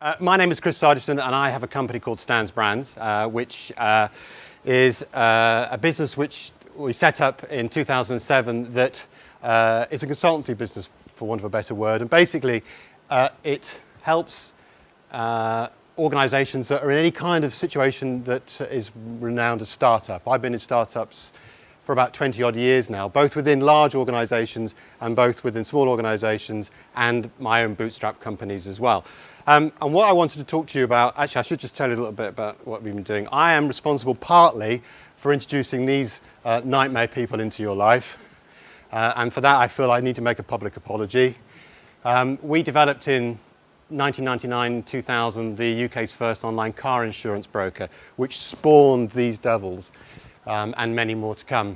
My name is Sargisson, and I have a company called Stan's Brands, which is a business which we set up in 2007 that is a consultancy business, for want of a better word. And basically, it helps organisations that are in any kind of situation that is renowned as startup. I've been in startups for about 20 odd years now, both within large organisations and both within small organisations and my own bootstrap companies as well. And what I wanted to talk to you about, actually I should just tell you a little bit about what we've been doing. I am responsible partly for introducing these nightmare people into your life. And for that I feel I need to make a public apology. We developed in 1999-2000 the UK's first online car insurance broker, which spawned these devils and many more to come.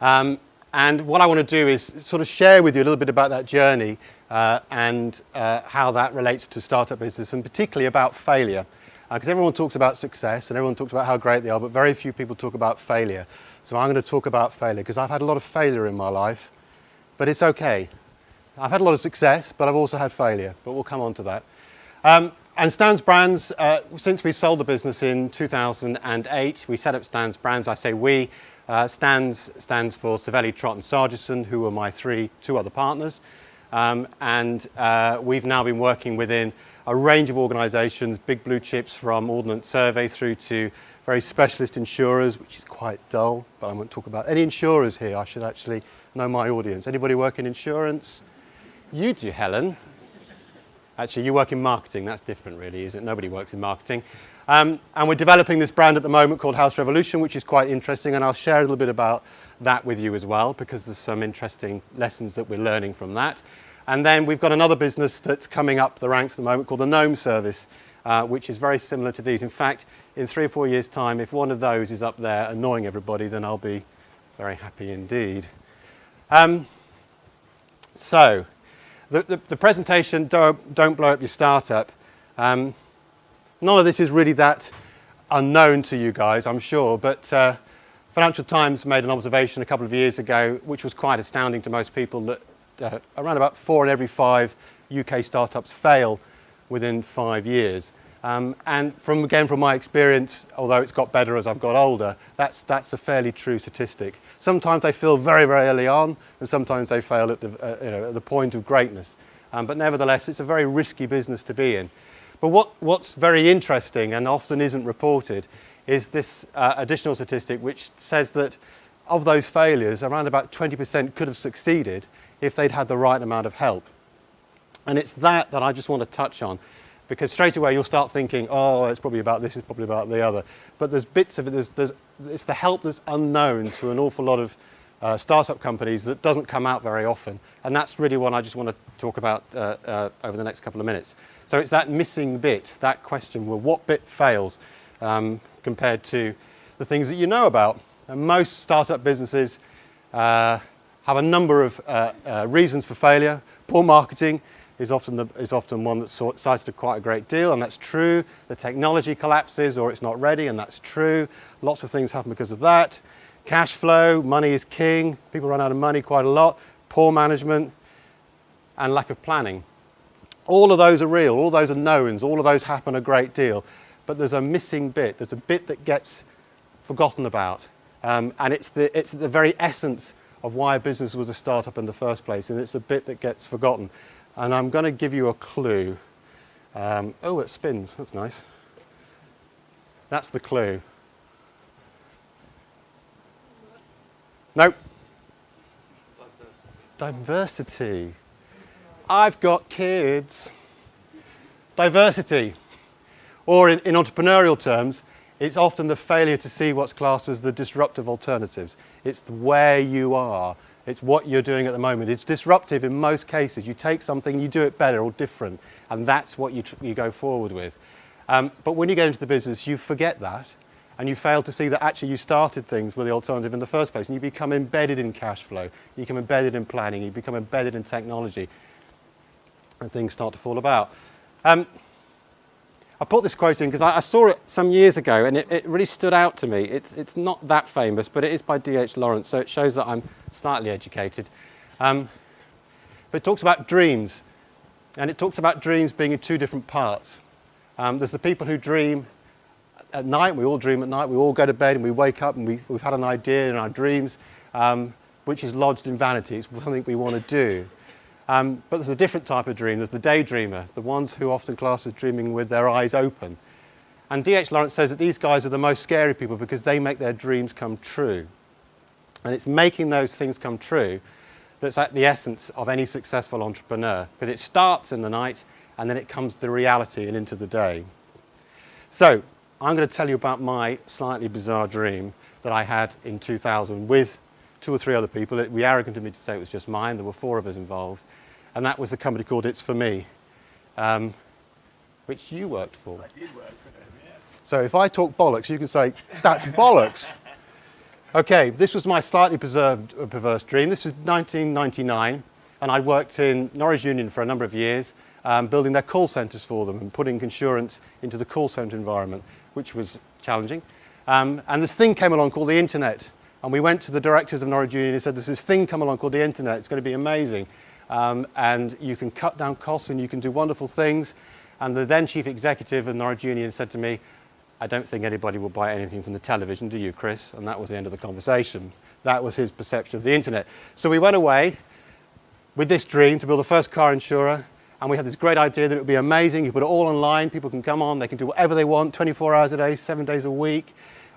And what I want to do is sort of share with you a little bit about that journey and how that relates to startup business, and particularly about failure. Because everyone talks about success and everyone talks about how great they are, but very few people talk about failure. So I'm going to talk about failure because I've had a lot of failure in my life, but it's okay. I've had a lot of success, but I've also had failure, but we'll come on to that. And Stan's Brands, since we sold the business in 2008, we set up Stan's Brands. I say we. stands for Savelli, Trott and Sargisson, who are my two other partners. We've now been working within a range of organisations, big blue chips from Ordnance Survey through to very specialist insurers, which is quite dull, but I won't talk about any insurers here. I should actually know my audience. Anybody work in insurance? You do, Helen. Actually, you work in marketing. That's different, really, isn't it? Nobody works in marketing. And we're developing this brand at the moment called House Revolution, which is quite interesting, and I'll share a little bit about that with you as well, because there's some interesting lessons that we're learning from that. And then we've got another business that's coming up the ranks at the moment called the Gnome Service, which is very similar to these. In fact, in 3 or 4 years' time, if one of those is up there annoying everybody, then I'll be very happy indeed. So, the presentation, don't blow up your startup. None of this is really that unknown to you guys, I'm sure, but Financial Times made an observation a couple of years ago, which was quite astounding to most people, that around about 4 in every 5 UK startups fail within 5 years. And from my experience, although it's got better as I've got older, that's a fairly true statistic. Sometimes they fail very, very early on, and sometimes they fail at the point of greatness. But nevertheless, it's a very risky business to be in. But what's very interesting and often isn't reported is this additional statistic, which says that of those failures, around about 20% could have succeeded if they'd had the right amount of help. And it's that I just want to touch on, because straight away you'll start thinking, oh, it's probably about this, it's probably about the other. But there's bits of it, it's the help that's unknown to an awful lot of startup companies that doesn't come out very often. And that's really what I just want to talk about over the next couple of minutes. So it's that missing bit, that question, well, what bit fails compared to the things that you know about? And most startup businesses have a number of reasons for failure. Poor marketing is often one that's cited quite a great deal, and that's true. The technology collapses or it's not ready, and that's true. Lots of things happen because of that. Cash flow, money is king. People run out of money quite a lot. Poor management and lack of planning. All of those are real, all those are knowns, all of those happen a great deal. But there's a missing bit. There's a bit that gets forgotten about. And it's the very essence of why a business was a startup in the first place, and it's the bit that gets forgotten. And I'm going to give you a clue. Oh, it spins. That's nice. That's the clue. Nope. Diversity. I've got kids. Diversity. Or in entrepreneurial terms, it's often the failure to see what's classed as the disruptive alternatives. It's where you are. It's what you're doing at the moment. It's disruptive in most cases. You take something, you do it better or different, and that's what you go forward with. But when you get into the business, you forget that, and you fail to see that actually you started things with the alternative in the first place, and you become embedded in cash flow, you become embedded in planning, you become embedded in technology, and things start to fall about. I put this quote in because I saw it some years ago, and it really stood out to me. It's not that famous, but it is by D.H. Lawrence, so it shows that I'm slightly educated. But it talks about dreams. And it talks about dreams being in two different parts. There's the people who dream at night. We all dream at night. We all go to bed and we wake up and we've had an idea in our dreams, which is lodged in vanity. It's something we want to do. But there's a different type of dream. There's the daydreamer, the ones who often class as dreaming with their eyes open. And D.H. Lawrence says that these guys are the most scary people because they make their dreams come true. And it's making those things come true that's at the essence of any successful entrepreneur, because it starts in the night and then it comes to reality and into the day. So I'm going to tell you about my slightly bizarre dream that I had in 2000 with 2 or 3 other people. It would be arrogant of me to say it was just mine. There were 4 of us involved. And that was the company called It's For Me, which you worked for. I did work for them, yeah. So if I talk bollocks, you can say, that's bollocks. Okay, this was my slightly perverse dream. This was 1999, and I worked in Norwich Union for a number of years, building their call centres for them and putting insurance into the call centre environment, which was challenging. And this thing came along called the internet, and we went to the directors of Norwich Union and said, there's this thing come along called the internet, it's going to be amazing. And you can cut down costs and you can do wonderful things. And the then chief executive of Norwich Union said to me, I don't think anybody will buy anything from the television, do you, Chris? And that was the end of the conversation. That was his perception of the internet. So we went away with this dream to build the first car insurer, and we had this great idea that it would be amazing. You put it all online, people can come on, they can do whatever they want, 24 hours a day, 7 days a week.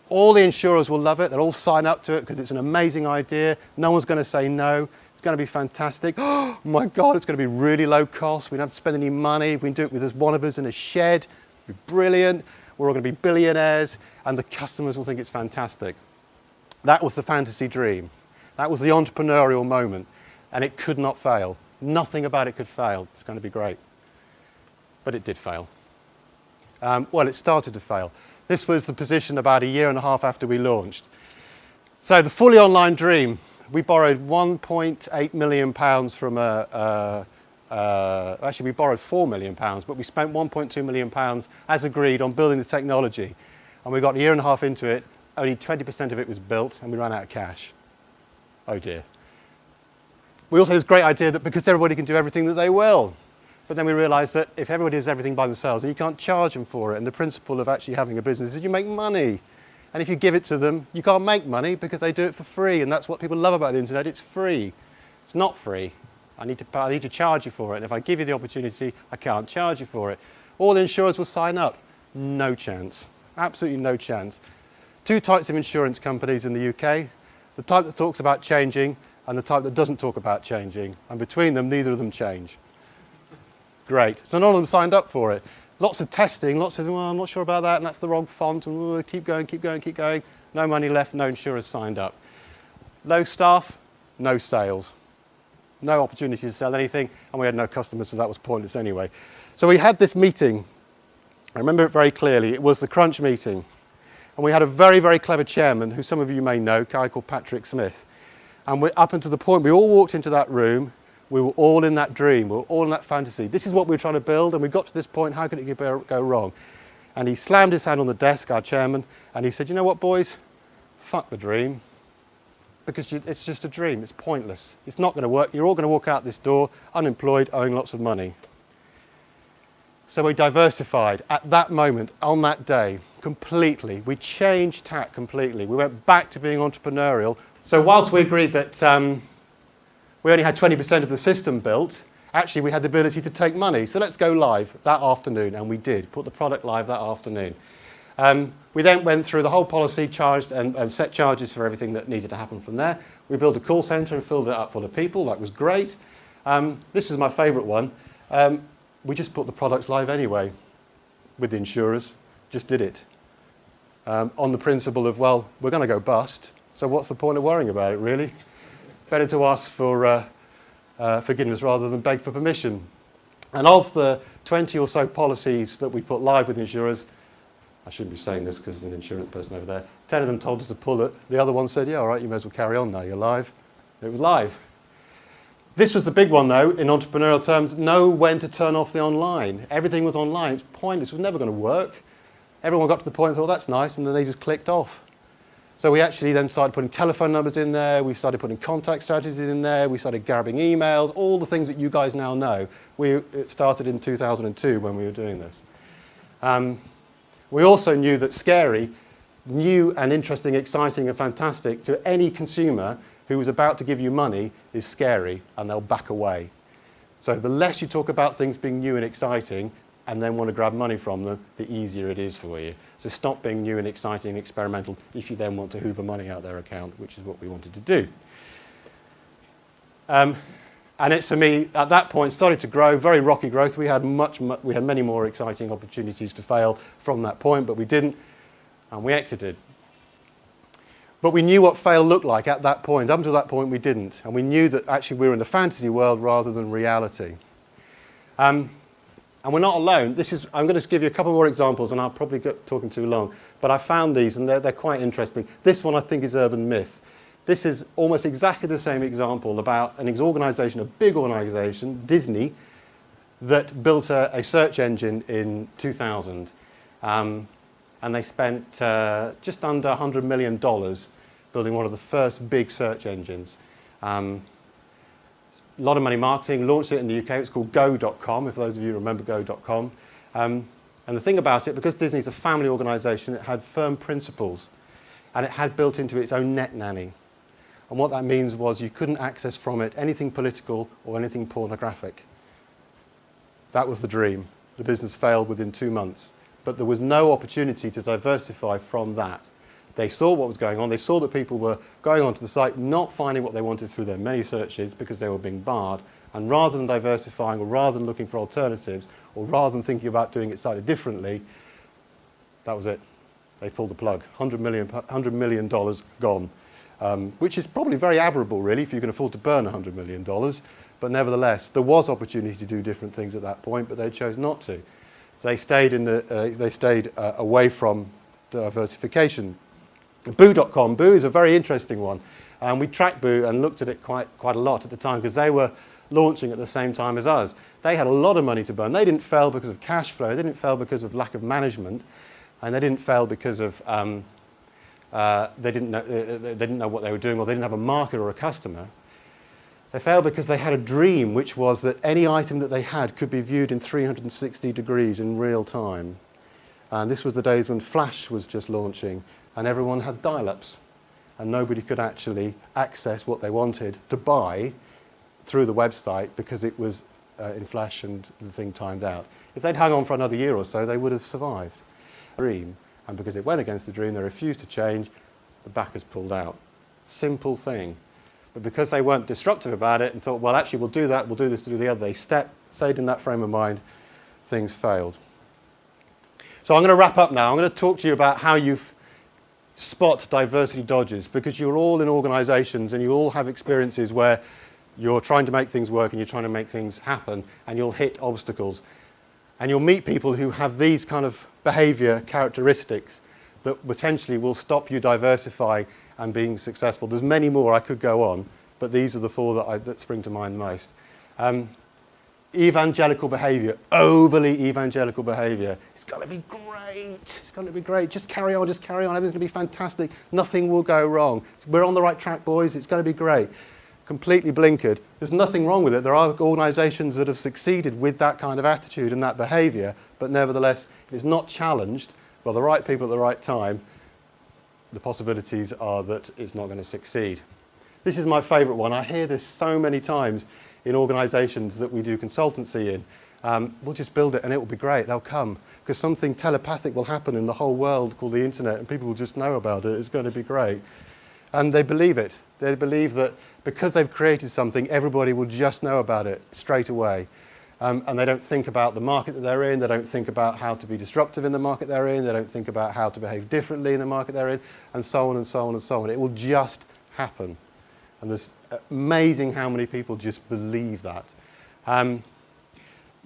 All the insurers will love it, they'll all sign up to it because it's an amazing idea. No one's going to say no. It's going to be fantastic. Oh my God, it's going to be really low cost. We don't have to spend any money. We can do it with just one of us in a shed. It'll be brilliant. We're all going to be billionaires, and the customers will think it's fantastic. That was the fantasy dream. That was the entrepreneurial moment, and it could not fail. Nothing about it could fail. It's going to be great. But it did fail. Well, it started to fail. This was the position about a year and a half after we launched. So the fully online dream, we borrowed £1.8 million from actually we borrowed £4 million, but we spent £1.2 million as agreed on building the technology. And we got a year and a half into it, only 20% of it was built, and we ran out of cash. Oh dear. We also had this great idea that because everybody can do everything that they will. But then we realised that if everybody does everything by themselves, then you can't charge them for it. And the principle of actually having a business is you make money. And if you give it to them, you can't make money because they do it for free. And that's what people love about the internet. It's free. It's not free. I need to charge you for it. And if I give you the opportunity, I can't charge you for it. All the insurers will sign up. No chance. Absolutely no chance. 2 types of insurance companies in the UK. The type that talks about changing and the type that doesn't talk about changing. And between them, neither of them change. Great. So none of them signed up for it. Lots of testing, lots of, well, I'm not sure about that, and that's the wrong font, and keep going, keep going, keep going. No money left, no insurers signed up. Low staff, no sales. No opportunity to sell anything, and we had no customers, so that was pointless anyway. So we had this meeting. I remember it very clearly. It was the crunch meeting. And we had a very, very clever chairman, who some of you may know, a guy called Patrick Smith. And we're up until the point we all walked into that room. We were all in that dream. We were all in that fantasy. This is what we were trying to build, and we got to this point. How could it go wrong? And he slammed his hand on the desk, our chairman, and he said, you know what, boys? Fuck the dream. Because it's just a dream. It's pointless. It's not going to work. You're all going to walk out this door unemployed, owing lots of money. So we diversified at that moment, on that day, completely. We changed tack completely. We went back to being entrepreneurial. So whilst we agreed that we only had 20% of the system built, actually we had the ability to take money. So let's go live that afternoon, and we did. Put the product live that afternoon. We then went through the whole policy, charged and set charges for everything that needed to happen from there. We built a call centre and filled it up full of people. That was great. This is my favourite one. We just put the products live anyway with the insurers. Just did it. On the principle of, well, we're going to go bust, so what's the point of worrying about it, really? Better to ask for forgiveness rather than beg for permission. And of the 20 or so policies that we put live with insurers, I shouldn't be saying this because there's an insurance person over there, 10 of them told us to pull it. The other one said, yeah, all right, you may as well carry on now, you're live. It was live. This was the big one, though, in entrepreneurial terms, know when to turn off the online. Everything was online. It's pointless. It was never going to work. Everyone got to the point and thought, that's nice, and then they just clicked off. So we actually then started putting telephone numbers in there, we started putting contact strategies in there, we started grabbing emails, all the things that you guys now know. It started in 2002 when we were doing this. We also knew that scary, new and interesting, exciting and fantastic to any consumer who was about to give you money is scary, and they'll back away. So the less you talk about things being new and exciting and then want to grab money from them, the easier it is for you. So stop being new and exciting and experimental if you then want to hoover money out their account, which is what we wanted to do. And it's, for me, at that point, started to grow, very rocky growth. We had many more exciting opportunities to fail from that point, but we didn't, and we exited. But we knew what fail looked like at that point. Up until that point, we didn't. And we knew that actually we were in the fantasy world rather than reality. And we're not alone. I'm going to give you a couple more examples, and I'll probably get talking too long. But I found these, and they're quite interesting. This one, I think, is urban myth. This is almost exactly the same example about an organisation, a big organisation, Disney, that built a search engine in 2000. And they spent just under $100 million building one of the first big search engines. A lot of money marketing, launched it in the UK. It's called Go.com, if those of you remember Go.com. And the thing about it, because Disney's a family organisation, it had firm principles. And it had built into its own net nanny. And what that means was you couldn't access from it anything political or anything pornographic. That was the dream. The business failed within 2 months. But there was no opportunity to diversify from that. They saw what was going on. They saw that people were going onto the site, not finding what they wanted through their many searches because they were being barred. And rather than diversifying, or rather than looking for alternatives, or rather than thinking about doing it slightly differently, that was it. They pulled the plug. $100 million gone. Which is probably very admirable, really, if you can afford to burn $100 million. But nevertheless, there was opportunity to do different things at that point, but they chose not to. So they stayed away from diversification. Boo.com. Boo is a very interesting one. We tracked Boo and looked at it quite a lot at the time because they were launching at the same time as us. They had a lot of money to burn. They didn't fail because of cash flow. They didn't fail because of lack of management. And they didn't fail because of they didn't know what they were doing, or they didn't have a market or a customer. They failed because they had a dream, which was that any item that they had could be viewed in 360 degrees in real time. And this was the days when Flash was just launching, and everyone had dial-ups, and nobody could actually access what they wanted to buy through the website because it was in Flash and the thing timed out. If they'd hung on for another year or so, they would have survived. Dream. And because it went against the dream, they refused to change, the backers pulled out. Simple thing. But because they weren't disruptive about it and thought, well, actually, we'll do that, we'll do this to do the other, they stayed in that frame of mind, things failed. So I'm going to wrap up now. I'm going to talk to you about how you spot diversity dodges, because you're all in organisations and you all have experiences where you're trying to make things work and you're trying to make things happen, and you'll hit obstacles. And you'll meet people who have these kind of behaviour characteristics that potentially will stop you diversifying and being successful. There's many more, I could go on, but these are the four that spring to mind most. Evangelical behaviour, overly evangelical behaviour. It's going to be great, it's going to be great. Just carry on, everything's going to be fantastic. Nothing will go wrong. We're on the right track, boys, it's going to be great. Completely blinkered. There's nothing wrong with it. There are organisations that have succeeded with that kind of attitude and that behaviour, but nevertheless, if it's not challenged by the right people at the right time, the possibilities are that it's not going to succeed. This is my favourite one. I hear this so many times in organisations that we do consultancy in. We'll just build it and it will be great. They'll come because something telepathic will happen in the whole world called the internet, and people will just know about it. It's going to be great. And they believe it. They believe that because they've created something, everybody will just know about it straight away. And they don't think about the market that they're in. They don't think about how to be disruptive in the market they're in. They don't think about how to behave differently in the market they're in, and so on and so on and so on. It will just happen. And there's amazing how many people just believe that.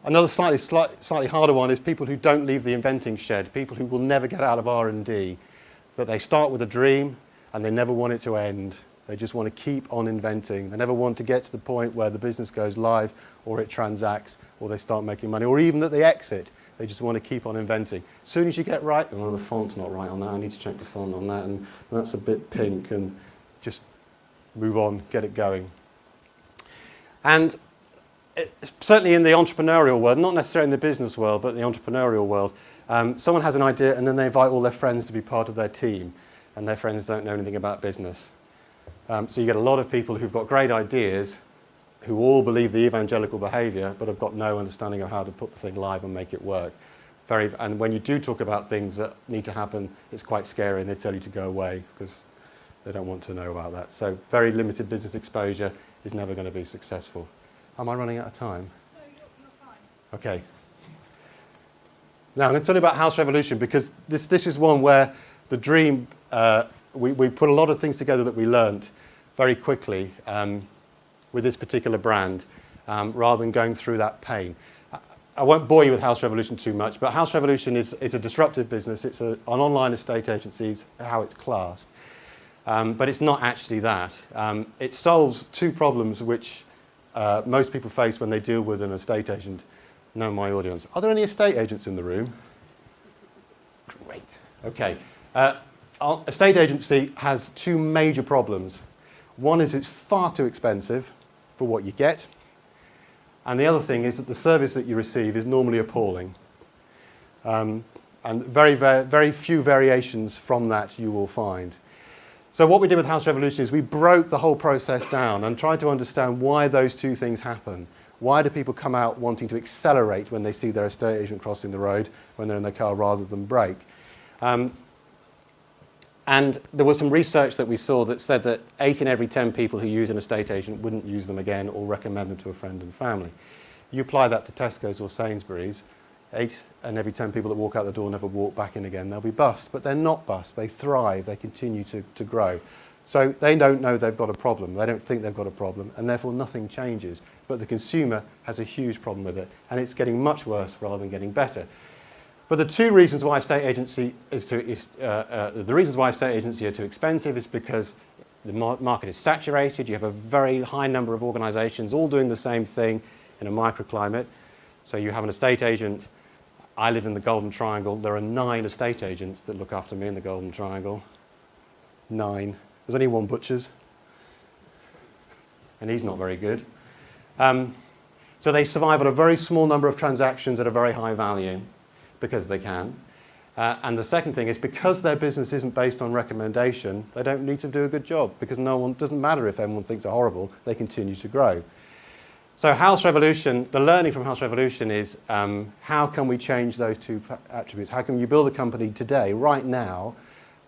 Another slightly harder one is people who don't leave the inventing shed, people who will never get out of R&D, that they start with a dream and they never want it to end. They just want to keep on inventing. They never want to get to the point where the business goes live or it transacts or they start making money, or even that they exit. They just want to keep on inventing. As soon as you get right, oh, the font's not right on that, I need to check the font on that, and that's a bit pink, and just move on, get it going. And certainly in the entrepreneurial world, not necessarily in the business world, but the entrepreneurial world, someone has an idea and then they invite all their friends to be part of their team, and their friends don't know anything about business. So you get a lot of people who've got great ideas, who all believe the evangelical behaviour, but have got no understanding of how to put the thing live and make it work. And when you do talk about things that need to happen, it's quite scary, and they tell you to go away because they don't want to know about that. So very limited business exposure is never going to be successful. Am I running out of time? No, you're fine. Okay. Now I'm going to tell you about House Revolution, because this is one where the dream, we put a lot of things together that we learned very quickly with this particular brand, rather than going through that pain. I won't bore you with House Revolution too much, but House Revolution is a disruptive business. It's an online estate agency, is how it's classed. But it's not actually that. It solves two problems which most people face when they deal with an estate agent. Know my audience. Are there any estate agents in the room? Great. Okay. Estate agency has two major problems. One is it's far too expensive for what you get. And the other thing is that the service that you receive is normally appalling. And very, very, very few variations from that you will find. So what we did with House Revolution is we broke the whole process down and tried to understand why those two things happen. Why do people come out wanting to accelerate when they see their estate agent crossing the road when they're in their car rather than brake? And there was some research that we saw that said that 8 in every 10 people who use an estate agent wouldn't use them again or recommend them to a friend and family. You apply that to Tesco's or Sainsbury's, 8 in every 10 people that walk out the door never walk back in again. They'll be bust, but they're not bust. They thrive. They continue to grow. So they don't know they've got a problem. They don't think they've got a problem, and therefore nothing changes. But the consumer has a huge problem with it, and it's getting much worse rather than getting better. But the two reasons why estate agency the reasons why estate agency are too expensive is because the market is saturated. You have a very high number of organisations all doing the same thing in a microclimate. So you have an estate agent. I live in the Golden Triangle. There are 9 estate agents that look after me in the Golden Triangle. 9. There's only one butcher's, and he's not very good. So they survive on a very small number of transactions at a very high value, because they can. And the second thing is, because their business isn't based on recommendation, they don't need to do a good job, because doesn't matter if everyone thinks they're horrible, they continue to grow. So House Revolution, the learning from House Revolution is, how can we change those two attributes? How can you build a company today, right now,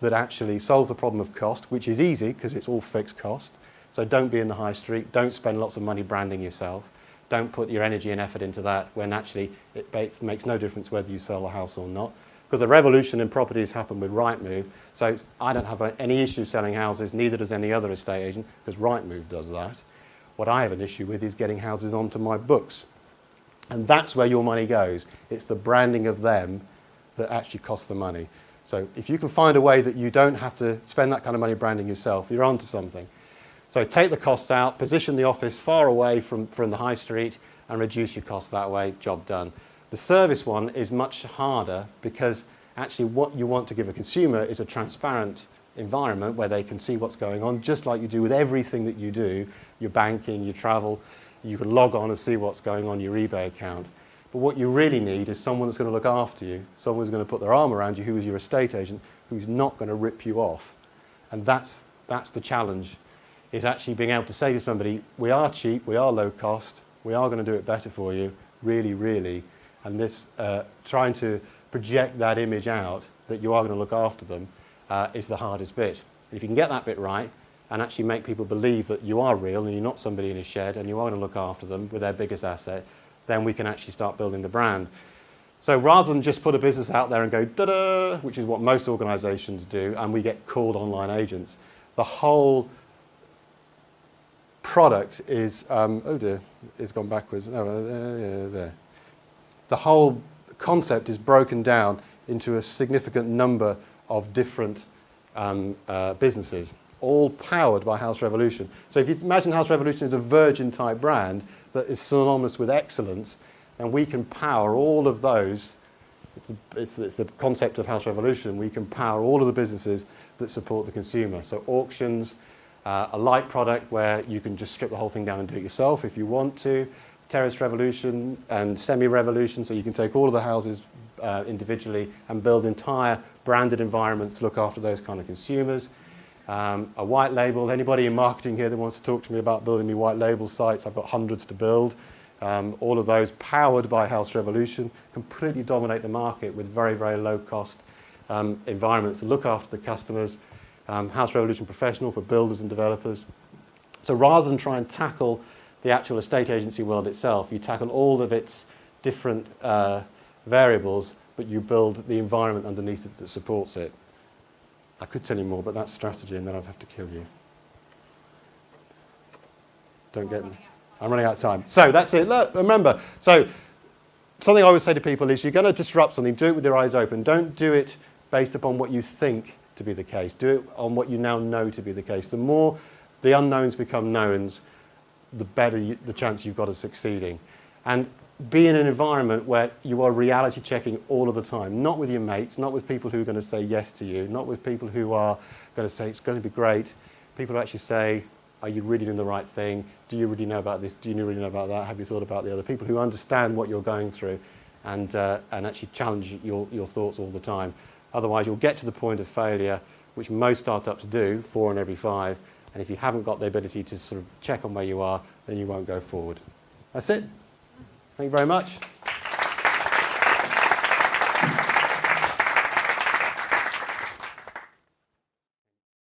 that actually solves the problem of cost, which is easy because it's all fixed cost. So don't be in the high street, don't spend lots of money branding yourself. Don't put your energy and effort into that when actually it makes no difference whether you sell a house or not. Because the revolution in properties happened with Rightmove. So I don't have any issue selling houses, neither does any other estate agent, because Rightmove does that. What I have an issue with is getting houses onto my books. And that's where your money goes. It's the branding of them that actually costs the money. So if you can find a way that you don't have to spend that kind of money branding yourself, you're onto something. So take the costs out, position the office far away from the high street, and reduce your costs that way, job done. The service one is much harder, because actually what you want to give a consumer is a transparent environment where they can see what's going on, just like you do with everything that you do, your banking, your travel. You can log on and see what's going on in your eBay account. But what you really need is someone that's going to look after you, someone who's going to put their arm around you, who is your estate agent, who's not going to rip you off. And that's the challenge, is actually being able to say to somebody, we are cheap, we are low cost, we are going to do it better for you, really, really. And this, trying to project that image out, that you are going to look after them, is the hardest bit. And if you can get that bit right, and actually make people believe that you are real and you're not somebody in a shed and you are going to look after them with their biggest asset, then we can actually start building the brand. So rather than just put a business out there and go, da-da, which is what most organisations do, and we get called online agents, the whole product is, oh dear, it's gone backwards. No, there. The whole concept is broken down into a significant number of different businesses, all powered by House Revolution. So if you imagine House Revolution is a Virgin type brand that is synonymous with excellence, and we can power all of those It's the concept of House Revolution. We can power all of the businesses that support the consumer. So auctions, a light product where you can just strip the whole thing down and do it yourself if you want to. Terrace Revolution and Semi-Revolution, so you can take all of the houses individually and build entire branded environments to look after those kind of consumers. A white label, anybody in marketing here that wants to talk to me about building me white label sites, I've got hundreds to build. All of those powered by House Revolution, completely dominate the market with very, very low cost environments to look after the customers. House Revolution Professional for builders and developers. So rather than try and tackle the actual estate agency world itself, you tackle all of its different variables, but you build the environment underneath it that supports it. I could tell you more, but that's strategy, and then I'd have to kill you. Don't get me. I'm running out of time. So that's it. Look, remember, so something I always say to people is you're going to disrupt something, do it with your eyes open. Don't do it based upon what you think to be the case. Do it on what you now know to be the case. The more the unknowns become knowns, the better the chance you've got of succeeding. And be in an environment where you are reality checking all of the time, not with your mates, not with people who are going to say yes to you, not with people who are going to say it's going to be great. People who actually say, are you really doing the right thing? Do you really know about this? Do you really know about that? Have you thought about the other? People who understand what you're going through and actually challenge your thoughts all the time. Otherwise, you'll get to the point of failure, which most startups do, 4 in every 5. And if you haven't got the ability to sort of check on where you are, then you won't go forward. That's it. Thank you very much.